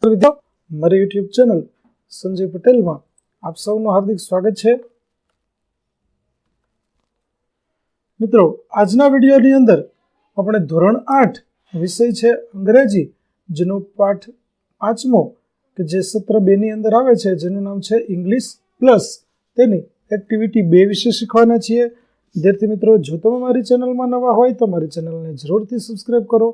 મિત્રો મારી YouTube channel Sanjay પટેલમાં આપ સૌનું હાર્દિક સ્વાગત છે। મિત્રો આજના વિડીયોની અંદર આપણે ધોરણ 8 વિષય છે અંગ્રેજી, જેનો પાઠ 5મો કે જે સત્ર 2 ની અંદર આવે છે, જેનું નામ છે ઇંગ્લિશ પ્લસ, તેની એક્ટિવિટી 2 વિશે શીખવાના છીએ। વિદ્યાર્થી મિત્રો, જો તમે મારી ચેનલમાં નવા હોય તો મારી ચેનલને જરૂરથી સબસ્ક્રાઇબ કરો।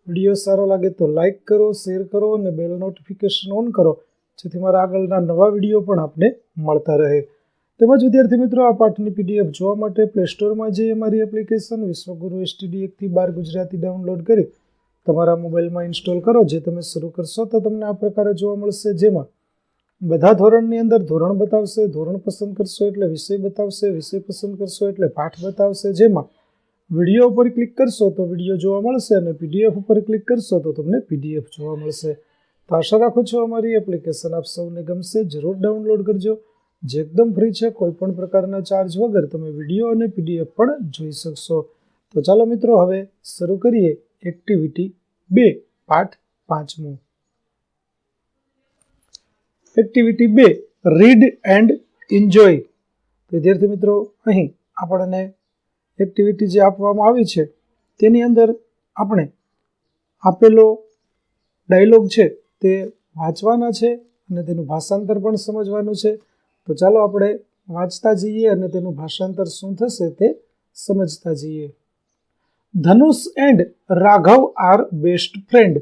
વિડીયો સારો લાગે તો લાઇક કરો, શેર કરો અને બેલ નોટિફિકેશન ઓન કરો, જેથી મારા આગળના નવા વિડીયો પણ આપને મળતા રહે। તેમજ વિદ્યાર્થી મિત્રો, આ પાઠની પીડીએફ જોવા માટે પ્લે સ્ટોરમાં જઈ અમારી એપ્લિકેશન વિશ્વગુરુ STD 1 થી 12 ગુજરાતી ડાઉનલોડ કરી તમારા મોબાઈલમાં ઇન્સ્ટોલ કરો। જે તમે શરૂ કરશો તો તમને આ પ્રકારે જોવા મળશે, જેમાં બધા ધોરણની અંદર ધોરણ બતાવશે, ધોરણ પસંદ કરશો એટલે વિષય બતાવશે, વિષય પસંદ કરશો એટલે પાઠ બતાવશે। જેમાં વિડીયો ઉપર ક્લિક કરશો તો વિડીયો જોવા મળશે અને પીડીએફ ઉપર ક્લિક કરશો તો તમને પીડીએફ જોવા મળશે। તો આશા રાખું છું અમારી એપ્લિકેશન આપ સૌને ગમશે, જરૂર ડાઉનલોડ કરજો, જે એકદમ ફ્રી છે। કોઈ પણ પ્રકારના ચાર્જ વગર તમે વિડીયો અને પીડીએફ પણ જોઈ શકશો। તો ચાલો મિત્રો, હવે શરૂ કરીએ એક્ટિવિટી 2 પાઠ 5મો। Activity 2 read and enjoy. વિદ્યાર્થી મિત્રો, અહીં આપણને એક્ટિવિટી જે આપવામાં આવી છે તેની અંદર આપણે આપેલો ડાયલોગ છે તે વાંચવાના છે અને તેનું ભાષાંતર પણ સમજવાનું છે। તો ચાલો આપણે વાંચતા જઈએ અને તેનું ભાષાંતર શું થશે તે સમજતા જઈએ। Dhanush and Raghav are best friend.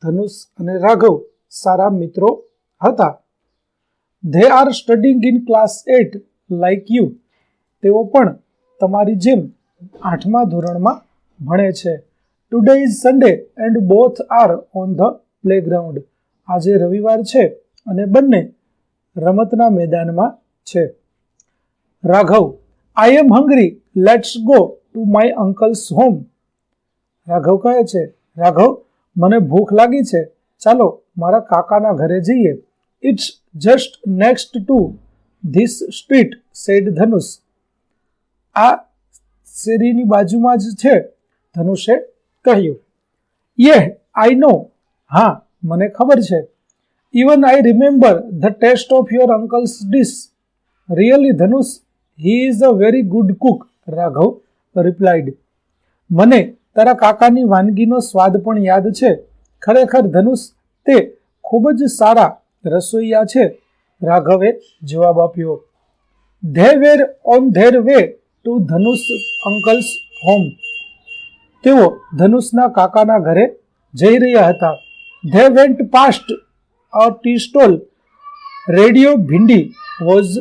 Dhanush અને રાઘવ સારા મિત્રો હતા। They are studying in class 8 like you. તેઓ પણ તમારી જેમ 8મા ધોરણમાં ભણે છે। Today is Sunday and both are on the playground. આજે રવિવાર છે અને બંને રમતના મેદાનમાં છે। Raghav I am hungry, let's go to my uncle's home. Raghav કહે છે, રાઘવ મને ભૂખ લાગી છે, ચાલો મારા કાકાના ઘરે જઈએ। It's just next to this street, said Dhanush. આ શેરીની બાજુમાં જ છે, ધનુષે કહ્યું। યે આઈ નો, હા મને ખબર છે। Even I remember the taste of your uncle's dish. Really Dhanush, he is a very good cook, Raghav replied. મને તારા કાકાની વાનગીનો સ્વાદ પણ યાદ છે, ખરેખર ધનુષ તે ખૂબ જ સારા રસોઈયા છે, રાઘવે જવાબ આપ્યો। They were on their way to Dhanush uncle's home. તેઓ ધનુષના કાકાના ઘરે જઈ રહ્યા હતા। They went past a tea stall, radio Bhindi was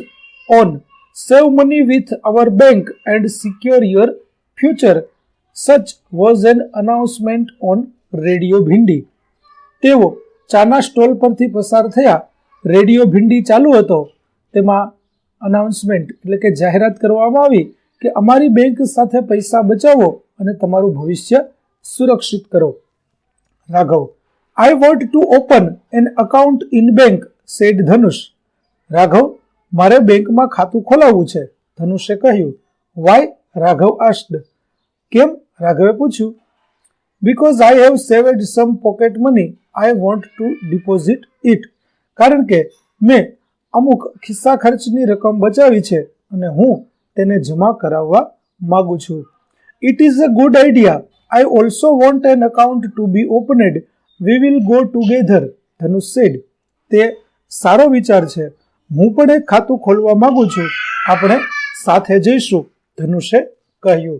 on. Save money with our bank and secure your future, such was an announcement on radio Bhindi. તેઓ ચાના stall પરથી પસાર થયા। રેડિયો ભિંડી ચાલુ હતો, તેમાં અનાઉન્સમેન્ટ એટલે કે જાહેરાત કરવામાં આવી કે અમારી બેંક સાથે પૈસા બચાવો અને તમારું ભવિષ્ય સુરક્ષિત કરો। Raghav I want to open an account in bank, said Dhanush. Raghav મારે બેંકમાં ખાતું ખોલાવવું છે, ધનુષે કહ્યું। Why, Raghav asked. કેમ, રાઘવે પૂછ્યું। Because I have saved some pocket money, I want to deposit it. કારણ કે મેં અમુક ખિસ્સા ખર્ચની રકમ બચાવી છે અને હું તેને જમા કરાવવા માંગુ છું। It is a good idea, I also want an account to be opened, we will go together, Dhanush said. તે સારો વિચાર છે, હું પણ એક ખાતું ખોલવા માંગુ છું, આપણે સાથે જઈશું, ધનુષે કહ્યું।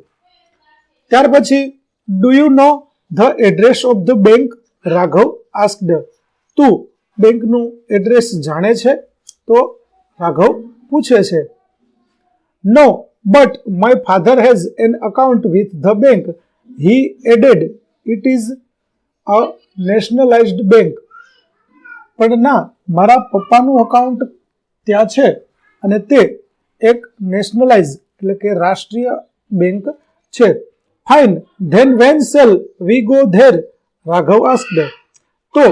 ત્યાર પછી do you know the address of the bank, Raghav asked. તું બેંકનું એડ્રેસ જાણે છે, તો રાઘવ પૂછે છે। No, but my father has an account with the bank, he added, it is a nationalised bank. પણ ના, મારા પપ્પાનું અકાઉન્ટ ત્યાં છે અને તે એક નેશનલાઇઝ એટલે કે રાષ્ટ્રીય બેંક છે। Fine, then when shall we go there, Raghav asked. તો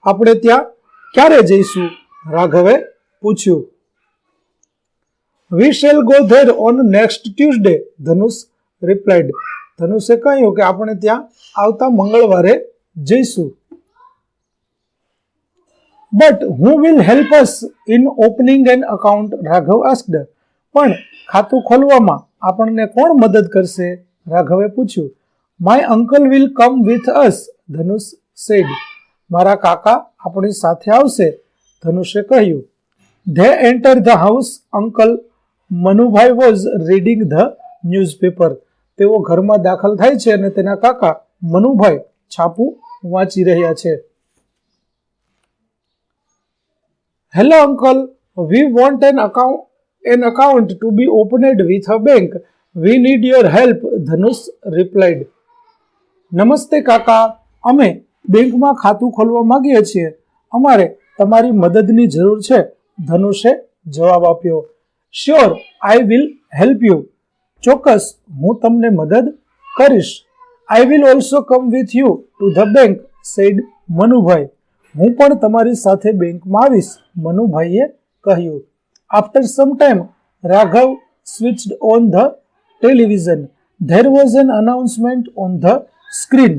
આપણે ત્યાં ક્યારે જઈશું, રાઘવે પૂછ્યું। We shall go there on next Tuesday, Dhanush replied. ધનુષે કહ્યું કે આપણે ત્યાં આવતા મંગળવારે જઈશું। But who will help us in opening an account? Raghav asked. પણ ખાતું ખોલવામાં આપણને કોણ મદદ કરશે? રાઘવે પૂછ્યું. My uncle will come with us, Dhanush said. મારા કાકા આપણી સાથે આવશે, ધનુષે કહ્યું. They enter the house. Uncle Manubhai was reading the newspaper. તેઓ ઘરમાં દાખલ થાય છે અને તેના કાકા મનુભાઈ છાપું વાંચી રહ્યા છે. Hello uncle, we want an account to be opened with a bank. We need your help, Dhanush replied. નમસ્તે કાકા, અમે બેંકમાં ખાતું ખોલવા માંગીએ છીએ. અમારે તમારી મદદની જરૂર છે, ધનુષે જવાબ આપ્યો. Sure, I will help you. ચોક્કસ, હું તમને મદદ કરીશ. I will also come with you to the bank, said Manubhai. હું પણ તમારી સાથે બેંકમાં આવીશ, મનુભાઈએ કહ્યું. After some time Raghav switched on the television. There was an announcement on the screen.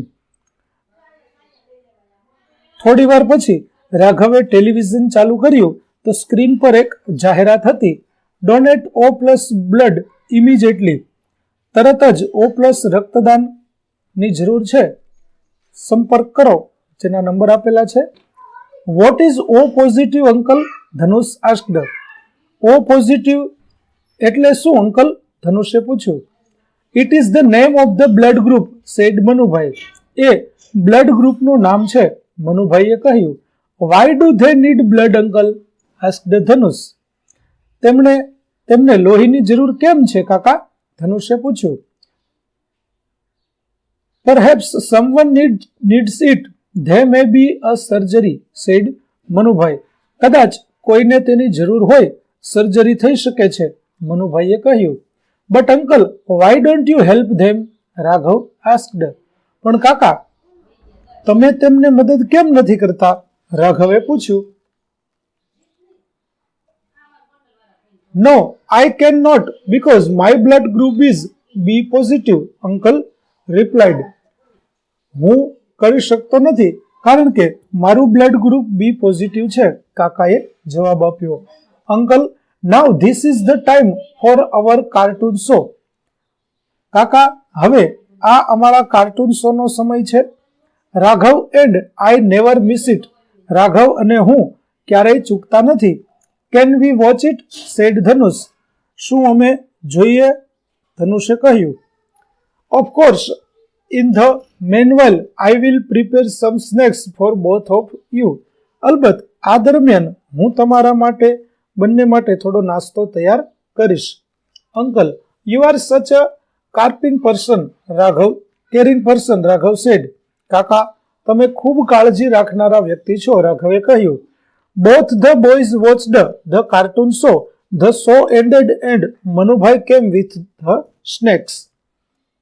થોડી વાર પછી રાઘવે ટેલિવિઝન ચાલુ કર્યું તો સ્ક્રીન પર એક જાહેરાત હતી. Donate O+ blood immediately. તરત જ O+ રક્તદાનની જરૂર છે, સંપર્ક કરો, જેના નંબર આપેલા છે. What is O+ uncle? Dhanush asked. O+ એટલે શું અંકલ? ધનુષે પૂછ્યું. It is the name of the blood group, said Manubhai. એ બ્લડ ગ્રુપનું નામ છે, મનુભાઈએ કહ્યું. Why do they need blood uncle? Asked Dhanush. તેમને લોહીની જરૂર કેમ છે કાકા? ધનુષે પૂછ્યું. Perhaps someone needs it. They may be a surgery, said Manubhai. કદાચ કોઈને તેની જરૂર હોય, સર્જરી થઈ શકે છે, મનુભાઈએ કહ્યું. But uncle, why don't you help them? Raghav asked. પણ કાકા, તમે તેમને મદદ કેમ નથી કરતા? રાઘવે પૂછ્યું. No, I can not because my blood group is B+, uncle replied. હું કરી શકતો નથી કારણ કે મારું બ્લડ ગ્રુપ B+ છે, કાકાએ જવાબ આપ્યો. Uncle, now this is the time for our cartoon show. કાકા, હવે આ અમારા કાર્ટૂન શોનો સમય છે. Raghav and I never miss it. Raghav અને હું ક્યારેય ચૂકતા નથી. Can we watch it? Said Dhanush. શું અમે જોઈએ? ધનુષે કહ્યું. Of course, in the meanwhile I will prepare some snacks for both of you. અલબત્ત, આ દરમિયાન હું તમારા માટે બંને માટે થોડો નાસ્તો તૈયાર કરીશ. Uncle, you are such a caring person, Raghav said. કાકા, તમે ખૂબ કાળજી રાખનારા વ્યક્તિ છો, રાઘવે કહ્યું. Both the boys watched the cartoon show. The show ended and Manubhai came with the snacks.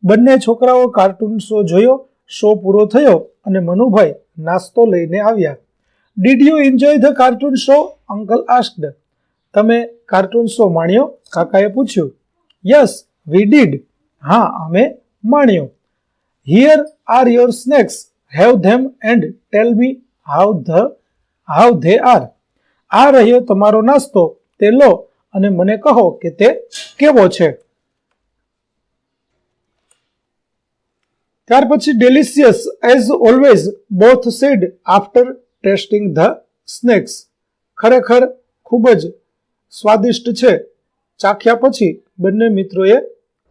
બંને છોકરાઓ કાર્ટૂન શો જોયો, શો પૂરો થયો અને મનુભાઈ નાસ્તો લઈને આવ્યા. Did you enjoy the cartoon show? Uncle asked. તમે કાર્ટૂન શો માણ્યો? કાકાએ પૂછ્યું. Yes, we did. હા, અમે માણ્યો. Here are your snacks. Have them and tell me how they are. આ રહ્યો તમારો નાસ્તો, તે લો અને મને કહો કે તે કેવો છે. ત્યાર પછી delicious as always, both said after tasting the snacks. ખરેખર ખૂબ જ સ્વાદિષ્ટ છે, ચાખ્યા પછી બંને મિત્રોએ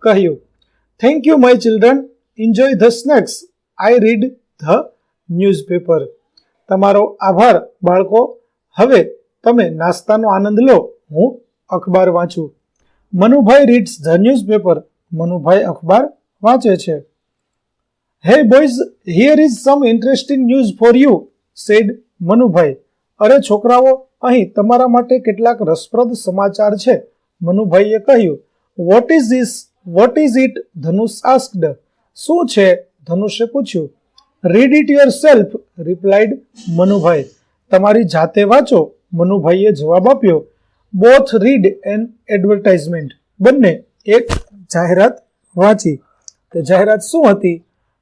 કહ્યું. Thank you my children, enjoy the snacks, I read the newspaper. તમારો આભાર બાળકો, હવે તમે નાસ્તાનો આનંદ લો, હું અખબાર વાંચું. Manubhai reads the newspaper. Manubhai અખબાર વાંચે છે. Hey boys, here is some interesting news for you, said Manubhai. અરે છોકરાઓ, અહીં તમારા માટે કેટલાક રસપ્રદ સમાચાર છે, મનુભાઈએ કહ્યું. What is it? Dhanush asked. શું છે? ધનુષે પૂછ્યું. Read it yourself, replied Manubhai. તમારી જાતે વાંચો, મનુભાઈએ જવાબ આપ્યો. Both read an advertisement. બંને એક જાહેરાત વાંચી. તે જાહેરાત શું હતી?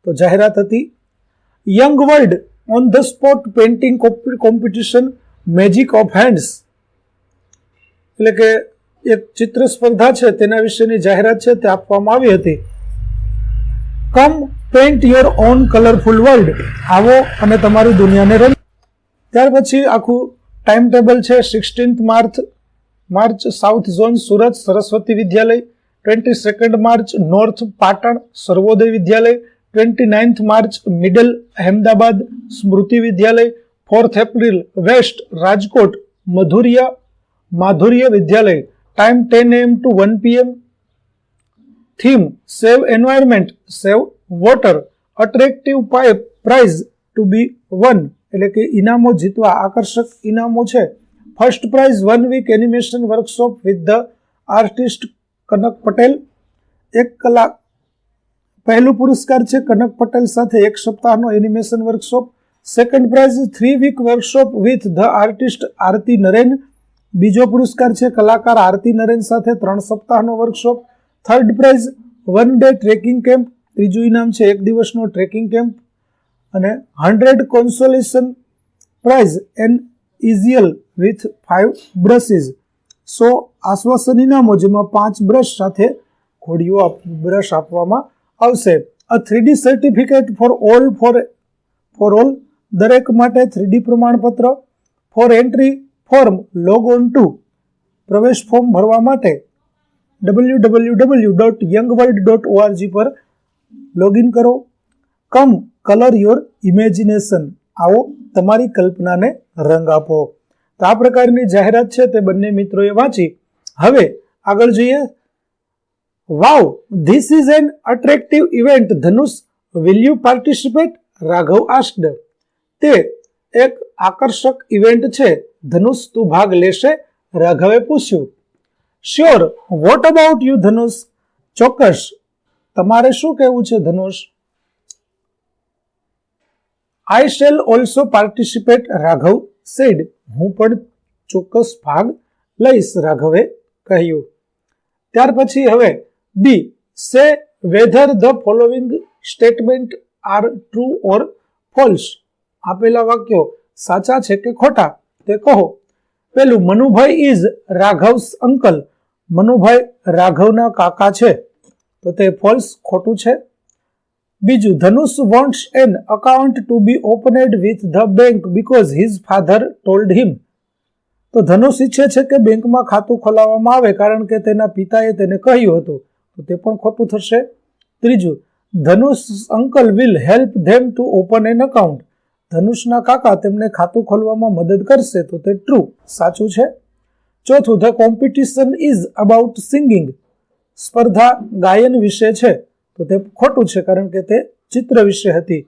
તો જાહેરાત હતી, young world on the spot painting competition magic of hands એટલે કે એક ચિત્ર સ્પર્ધા છે તેના વિશેની જાહેરાત છે તે આપવામાં આવી હતી. Come paint your own colourful world, આવો અને તમારી દુનિયાને રંગ. ત્યાર પછી આખું ટાઈમ ટેબલ છે. 16 March south zone Surat Saraswati Vidyalaya, 22 March north Patan Sarvodaya Vidyalaya, 29 March middle Ahmedabad Smriti Vidyalaya, 4 April west Rajkot Madhurya Vidyalaya. Time 10 AM to 1 PM. Theme save environment, save water. Attractive prize to be won એટલે કે ઇનામો જીતવા, આકર્ષક ઇનામો છે. First prize 1 week animation workshop with the artist Kanak Patel. 1 કલાક પહેલું પુરસ્કાર છે કનક પટેલ સાથે 1 સપ્તાહનો animation workshop. Second prize 3 week workshop with the artist Aarti Naren. બીજો પુરસ્કાર છે કલાકાર આરતી નરેન સાથે 3 સપ્તાહનો workshop. Third prize 1 day trekking camp. ત્રીજું ઇનામ છે 1 દિવસનો ટ્રેકિંગ કેમ્પ. અને 100 consolation prize an easel with 5 brushes. 100 આશ્વાસન ઇનામો જેમાં 5 બ્રશ સાથે ઘોડીઓ બ્રશ આપવામાં આવશે. અ 3D સર્ટિફિકેટ ફોર ઓલ દરેક માટે 3D પ્રમાણપત્ર. For entry form log on to પ્રવેશ ફોર્મ ભરવા માટે www.youngworld.org પર લોગિન કરો. કમ કલર યોર ઇમેજિનેશન, આવો તમારી કલ્પનાને રંગ આપો. તો આ પ્રકારની જાહેરાત છે તે બંને મિત્રોએ વાંચી. હવે આગળ જોઈએ. Wow, this is an attractive event Dhanush, will you participate? Raghav asked. તે એક આકર્ષક ઇવેન્ટ છે ધનુષ, તું ભાગ લેશે? રાઘવે પૂછ્યું. Sure, what about you Dhanush? ચોક્કસ, તમારે શું કહેવું છે Dhanush? I shall also participate, Raghav said. હું પણ ચોક્કસ ભાગ લઈશ, રાઘવે કહ્યું. ત્યાર પછી હવે B, say whether the following statement are true or false. આપેલા વાક્યો સાચા છે કે ખોટા તે કહો. પેલું, મનુભાઈ ઇઝ રાઘવ્સ અંકલ. મનુભાઈ રાઘવના કાકા છે, તો તે ફોલ્સ, ખોટું છે. બીજું, Dhanush wants an account to be opened with the bank because his father told him. તો ધનુષ ઈચ્છે છે કે બેંકમાં ખાતું ખોલાવવામાં આવે કારણ કે તેના પિતાએ તેને કહ્યું હતું, તો તે પણ ખોટું થશે. ત્રીજું, Dhanush uncle will help them to open an account. ધનુષના કાકા તેમને ખાતું ખોલવામાં મદદ કરશે, તો તે ટ્રુ, સાચું છે. ચોથું, the competition is about singing. સ્પર્ધા ગાયન વિશે છે, તો તે ખોટું છે કારણ કે તે ચિત્ર વિશે હતી.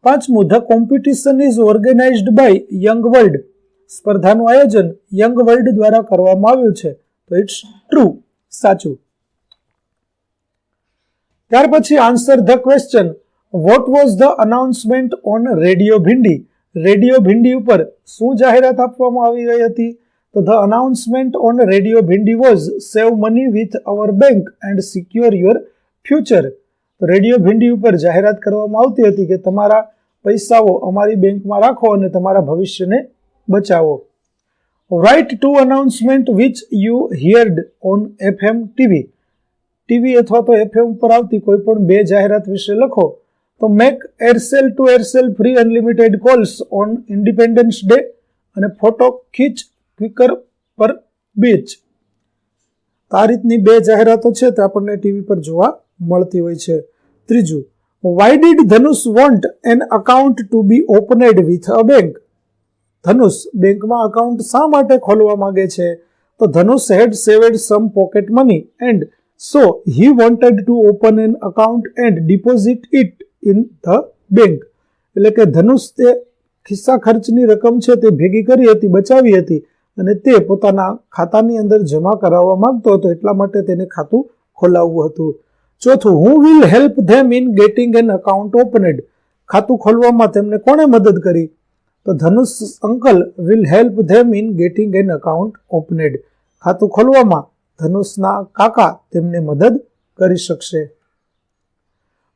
પાંચમું, the competition is organised by Young World. સ્પર્ધાનું આયોજન યંગ વર્લ્ડ દ્વારા કરવામાં આવ્યું છે, તો ઇટ્સ ટ્રુ, સાચું. ત્યાર પછી answer the question. What was the announcement on radio Bhindi? Radio Bhindi ઉપર શું જાહેરાત આપવામાં આવી રહી હતી? તો the announcement on radio Bhindi was save money with our bank and secure your future. Radio Bhindi ઉપર જાહેરાત કરવામાં આવતી હતી કે તમારા પૈસાઓ અમારી બેંકમાં રાખો અને તમારા ભવિષ્યને બચાવો. Write to announcement which you heard on FM TV. TV અથવા તો FM ઉપર આવતી કોઈ પણ 2 જાહેરાત વિશે લખો. તો make Aircel to Aircel free unlimited calls on Independence Day અને ફોટો ખીચ ક્વિકર પર બીચ. આ રીતની 2 જાહેરાતો છે તે આપણને ટીવી પર જોવા મળતી હોય છે. ત્રીજું, why did Dhanush want an account to be opened with a bank. Dhanush બેંકમાં અકાઉન્ટ શા માટે ખોલવા માંગે છે? તો Dhanush had saved some pocket money and so he wanted to open an account and deposit it in the bank. એટલે કે ધનુષ તે ખિસ્સા ખર્ચની રકમ છે તે ભેગી કરી હતી, બચાવી હતી અને તે પોતાના ખાતાની અંદર જમા કરાવવા માંગતો હતો, એટલા માટે તેને ખાતું ખોલાવવું હતું. ચોથું, who will help them in getting an account opened. ખાતું ખોલવામાં તેમને કોણે મદદ કરી? તો Dhanush uncle will help them in getting an account opened. ખાતું ખોલવામાં ધનુષના કાકા તેમને મદદ કરી શકશે.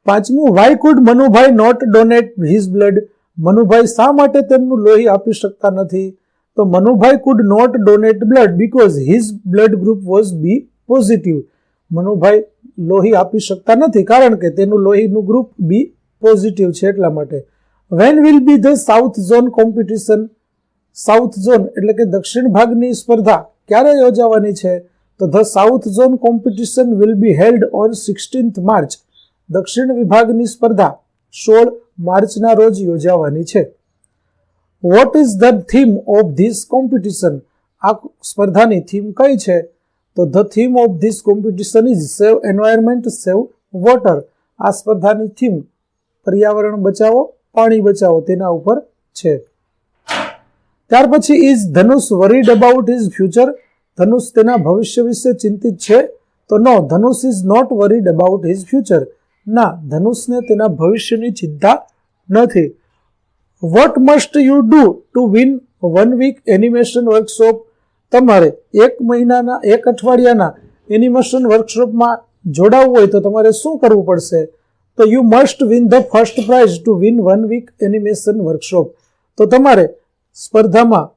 પાંચમું, why could Manubhai not donate his blood. મનુભાઈ શા માટે તેમનું લોહી આપી શકતા નથી? તો Manubhai could not donate blood because his blood group was B positive. Manubhai લોહી આપી શકતા નથી કારણ કે તેનું લોહીનું ગ્રુપ બી પોઝિટિવ છે એટલા માટે. When will be the south zone competition? South zone એટલે કે દક્ષિણ ભાગની સ્પર્ધા ક્યારે યોજાવાની છે? તો the south zone competition will be held on 16th March. દક્ષિણ વિભાગની સ્પર્ધા 16 માર્ચના રોજ યોજાવાની છે. What is the theme of this competition? આ સ્પર્ધાની થીમ કઈ છે? તો the theme of this competition is save environment save water. આ સ્પર્ધાની થીમ પર્યાવરણ બચાવો, પાણી બચાવો તેના ઉપર છે. ત્યાર પછી is Dhanush worried about his future? Dhanush તેના ભવિષ્ય વિશે ચિંતિત છે? તો no, Dhanush is not worried about his future. ના, ધનુષને તેના ભવિષ્યની ચિંતા નથી. What must you do to win 1 week animation workshop? તમારે 1 અઠવાડિયાના એનિમેશન વર્કશોપમાં જોડાવવું હોય તો તમારે શું કરવું પડશે? તો you must win the first prize to win 1 week animation workshop. તો તમારે સ્પર્ધામાં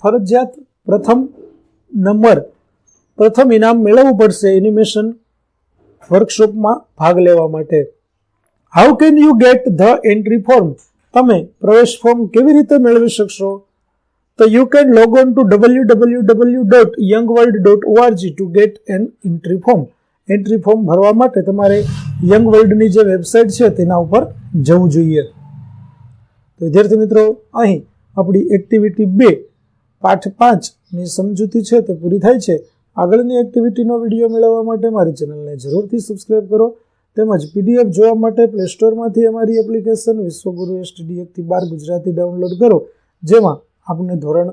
ફરજિયાત પ્રથમ ઇનામ મેળવવું પડશે એનિમેશન વર્કશોપમાં ભાગ લેવા માટે. How can you get the entry form? તમે પ્રવેશ ફોર્મ કેવી રીતે મેળવી શકશો? તો you can log on to www.youngworld.org to get an entry form. Entry form ભરવા માટે તમારે યંગ વર્લ્ડની જે વેબસાઇટ છે તેના ઉપર જવું જોઈએ. તો વિદ્યાર્થી મિત્રો, અહીં આપણી એક્ટિવિટી 2 પાઠ 5ની સમજૂતી છે તે પૂરી થાય છે. આગળની એક્ટિવિટીનો વિડીયો મેળવવા માટે મારી ચેનલને જરૂરથી સબસ્ક્રાઇબ કરો. તેમજ પીડીએફ જોવા માટે પ્લે સ્ટોરમાંથી અમારી એપ્લિકેશન વિશ્વગુરુ STD 1-12 ગુજરાતી ડાઉનલોડ કરો, જેમાં આપણે ધોરણ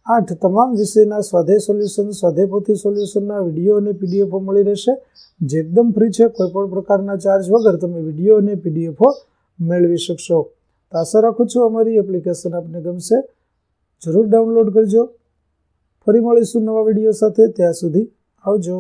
8 તમામ વિષયના સ્વાધ્યાય સોલ્યુશન, સ્વાધ્યાય પોથી સોલ્યુશનના વિડીયો અને પીડીએફો મળી રહેશે, જે એકદમ ફ્રી છે. કોઈપણ પ્રકારના ચાર્જ વગર તમે વિડીયો અને પીડીએફો મેળવી શકશો. તો આશા રાખું છું અમારી એપ્લિકેશન આપને ગમશે. જરૂર ડાઉનલોડ કરજો. ફરી મળીશું નવા વિડીયો સાથે. ત્યાં સુધી આવજો.